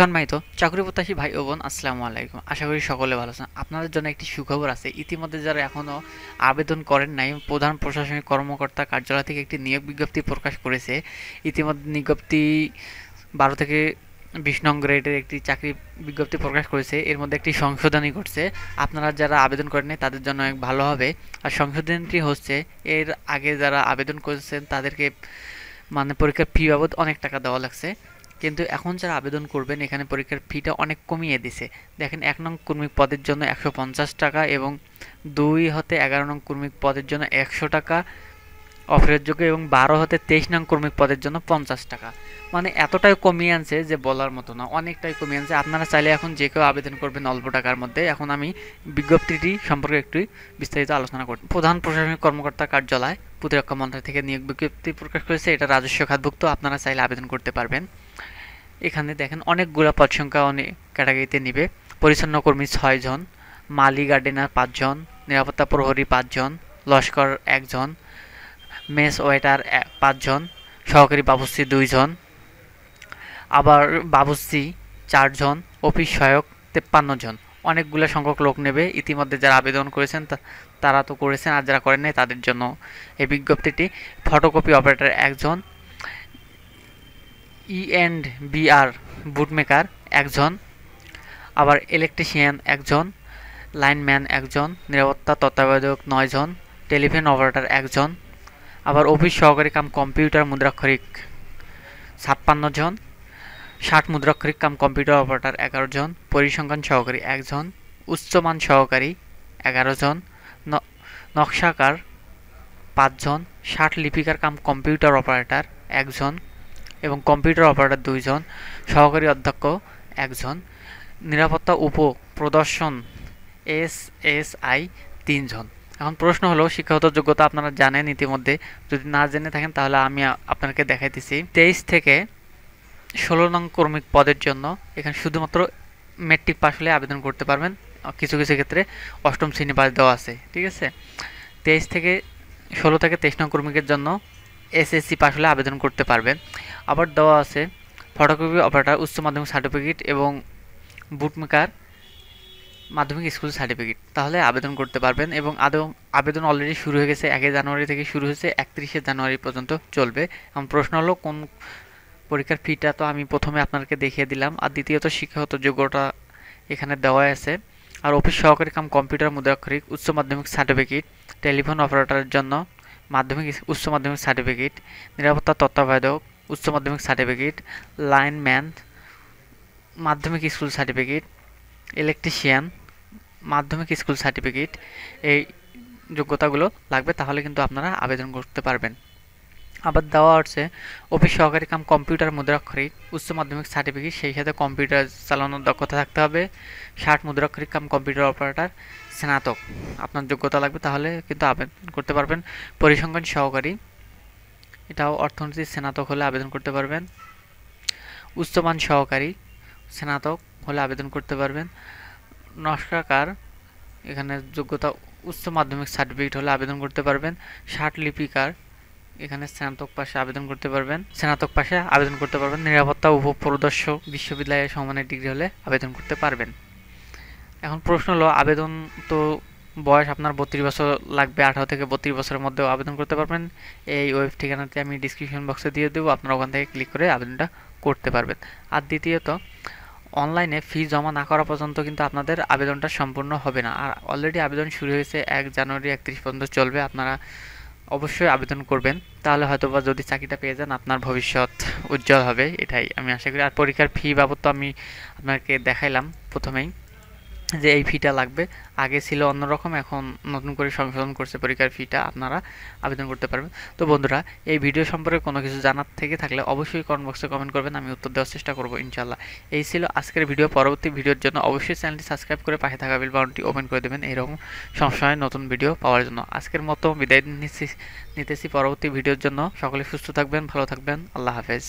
সম্মানিত চাকরি প্রত্যাশী ভাই ও বোন, আসসালামু আলাইকুম। আশা করি সকলে ভালো আছেন। আপনাদের জন্য একটি সুখবর আছে। ইতিমধ্যে যারা এখনও আবেদন করেন নাই, প্রধান প্রশাসনিক কর্মকর্তা কার্যালয় থেকে একটি নিয়োগ বিজ্ঞপ্তি প্রকাশ করেছে। ইতিমধ্যে বিজ্ঞপ্তি 12 থেকে 20 নং গ্রেডের একটি চাকরি বিজ্ঞপ্তি প্রকাশ করেছে। এর মধ্যে একটি সংশোধনী করছে। আপনারা যারা আবেদন করেন নাই তাদের জন্য অনেক ভালো হবে। আর সংশোধনীটি হচ্ছে, এর আগে যারা আবেদন করেছেন তাদেরকে পরীক্ষার ফি বাবদ অনেক টাকা দেওয়া লাগছে, কিন্তু এখন যারা আবেদন করবেন এখানে পরীক্ষার ফিটা অনেক কমিয়ে দিছে। দেখেন, 1 নং কর্মী পদের জন্য 150 টাকা এবং 2 হতে 11 নং কর্মী পদের জন্য 100 টাকা অফারের যোগ্য, এবং 12 হতে 23 নং কর্মী পদের জন্য 50 টাকা। এতটাই কমিয়ে আনছে যে বলার মতো না, অনেকটাই কমিয়ে আনছে। আপনারা চাইলে এখন যে কেউ আবেদন করবেন অল্প টাকার মধ্যে। এখন আমি বিজ্ঞপ্তিটি সম্পর্কে একটু বিস্তারিত আলোচনা করব। প্রধান প্রশাসনিক কর্মকর্তা কার্যালয়, প্রতিরক্ষা মন্ত্রণালয় থেকে নিয়োগ বিজ্ঞপ্তি প্রকাশ করেছে। এটা রাজস্ব খাতভুক্ত, আপনারা চাইলে আবেদন করতে পারবেন। এখানে দেখেন অনেকগুলো পদ সংখ্যা অনেক ক্যাটাগরিতে নিবে। পরিচ্ছন্ন কর্মী 6 জন, মালি গার্ডেনার 5 জন, নিরাপত্তা প্রহরী 5 জন, লস্কর 1 জন, মেস ওয়েটার 5 জন, সহকারী বাবুর্চি 2 জন, আবার বাবুর্চি 4 জন, অফিস সহায়ক 53 জন। অনেকগুলো সংখ্যক লোক নেবে। ইতিমধ্যে যারা আবেদন করেছেন তারা তো করেছেন, আর যারা করেন নাই তাদের জন্য এই বিজ্ঞপ্তিটি। ফটোকপি অপারেটর 1 জন, E&BR বুটমেকার 1 জন, আবার ইলেকট্রিশিয়ান 1 জন, লাইনম্যান 1 জন, নিরাপত্তা তত্ত্বাবধায়ক 9 জন, টেলিফোন অপারেটর 1 জন, আবার অফিস সহকারী কাম কম্পিউটার মুদ্রাক্ষরিক 56 জন, 60 মুদ্রাক্ষরিক কাম কম্পিউটার অপারেটর 11 জন, পরিসংখ্যান সহকারী 1 জন, উচ্চমান সহকারী 11 জন, নকশাকার 5 জন, 60 লিপিকার কাম কম্পিউটার অপারেটর 1 জন এবং কম্পিউটার অপারেটর 2 জন, সহকারী অধ্যক্ষ 1 জন, নিরাপত্তা উপ প্রদর্শন SSI 3 জন। এখন প্রশ্ন হলো, শিক্ষাগত যোগ্যতা আপনারা জানেন ইতিমধ্যে। যদি না জেনে থাকেন তাহলে আমি আপনাকে দেখাইতেছি। 23 থেকে 16 নং কর্মী পদের জন্য এখানে শুধুমাত্র মেট্রিক পাস হলে আবেদন করতে পারবেন। কিছু কিছু ক্ষেত্রে 8ম শ্রেণী পাস দেওয়া আছে, ঠিক আছে। 23 থেকে 16 থেকে 23 নং কর্মীদের জন্য SSC পাস হলে আবেদন করতে পারবেন। আবার দেওয়া আছে ফটোকপি অপারেটর উচ্চ মাধ্যমিক সার্টিফিকেট এবং বুটমেকার মাধ্যমিক স্কুল সার্টিফিকেট, তাহলে আবেদন করতে পারবেন। এবং আবেদন অলরেডি শুরু হয়ে গেছে। 1 জানুয়ারি থেকে শুরু হয়েছে, 31 জানুয়ারি পর্যন্ত চলবে। এখন প্রশ্ন হলো, কোন পরীক্ষার ফিটা তো আমি প্রথমে আপনাকে দেখিয়ে দিলাম, আর দ্বিতীয়ত শিক্ষাগত যোগ্যতা এখানে দেওয়া আছে। আর অফিস সহকারী কাম কম্পিউটার মুদ্রাক্ষরিক উচ্চ মাধ্যমিক সার্টিফিকেট, টেলিফোন অপারেটরের জন্য উচ্চ মাধ্যমিক সার্টিফিকেট, নিরাপত্তা তত্ত্বাবধায়ক উচ্চ মাধ্যমিক সার্টিফিকেট, লাইনম্যান মাধ্যমিক স্কুল সার্টিফিকেট, ইলেকট্রিশিয়ান মাধ্যমিক স্কুল সার্টিফিকেট, এই যোগ্যতাগুলো লাগবে, তাহলে কিন্তু আপনারা আবেদন করতে পারবেন। আবার দেওয়া হচ্ছে অফিস সহকারী কাম কম্পিউটার মুদ্রাক্ষরিক উচ্চ মাধ্যমিক সার্টিফিকেট, সেই সাথে কম্পিউটার চালানোর দক্ষতা থাকতে হবে। 60 মুদ্রাক্ষরিক কাম কম্পিউটার অপারেটর স্নাতক আপনার যোগ্যতা লাগবে, তাহলে কিন্তু আবেদন করতে পারবেন। পরিসংখ্যান সহকারী, এটাও অর্থনীতির স্নাতক হলে আবেদন করতে পারবেন। উচ্চমান সহকারী স্নাতক হলে আবেদন করতে পারবেন। নকশাকার, এখানে যোগ্যতা উচ্চ মাধ্যমিক সার্টিফিকেট হলে আবেদন করতে পারবেন। 60 লিপিকার, এখানে স্নাতক পাশে আবেদন করতে পারবেন। নিরাপত্তা উপপ্রদর্শক বিশ্ববিদ্যালয়ের সমানের ডিগ্রি হলে আবেদন করতে পারবেন। এখন প্রশ্ন হলো, আবেদন তো বয়স আপনার 32 বছর লাগবে, 18 থেকে 32 বছরের মধ্যেও আবেদন করতে পারবেন। এই ওয়েব ঠিকানাতে আমি ডিসক্রিপশন বক্সে দিয়ে দেবো, আপনারা ওখান থেকে ক্লিক করে আবেদনটা করতে পারবেন। আর দ্বিতীয়ত, অনলাইনে ফি জমা না করা পর্যন্ত কিন্তু আপনাদের আবেদনটা সম্পূর্ণ হবে না। আর অলরেডি আবেদন শুরু হয়েছে, 1 জানুয়ারি 31 পর্যন্ত চলবে। আপনারা অবশ্যই আবেদন করবেন, তাহলে হয়তোবা যদি চাকরিটা পেয়ে যান আপনার ভবিষ্যৎ উজ্জ্বল হবে, এটাই আমি আশা করি। আর পরীক্ষার ফি বাবদ তো আমি আপনাকে দেখাইলাম প্রথমেই যে এই ফিটা লাগবে। আগে ছিল অন্যরকম, এখন নতুন করে সংশোধন করছে পরীক্ষার ফিটা, আপনারা আবেদন করতে পারবেন। তো বন্ধুরা, এই ভিডিও সম্পর্কে কোনো কিছু জানার থেকে থাকলে অবশ্যই কমেন্ট বক্সে কমেন্ট করবেন, আমি উত্তর দেওয়ার চেষ্টা করব ইনশাল্লাহ। এই ছিল আজকের ভিডিও। পরবর্তী ভিডিওর জন্য অবশ্যই চ্যানেলটি সাবস্ক্রাইব করে পাশে থাকা বেল বাটনটি ওপেন করে দেবেন এরকম সবসময় নতুন ভিডিও পাওয়ার জন্য। আজকের মতো বিদায় নিতেছি। পরবর্তী ভিডিওর জন্য সকলে সুস্থ থাকবেন, ভালো থাকবেন। আল্লাহ হাফেজ।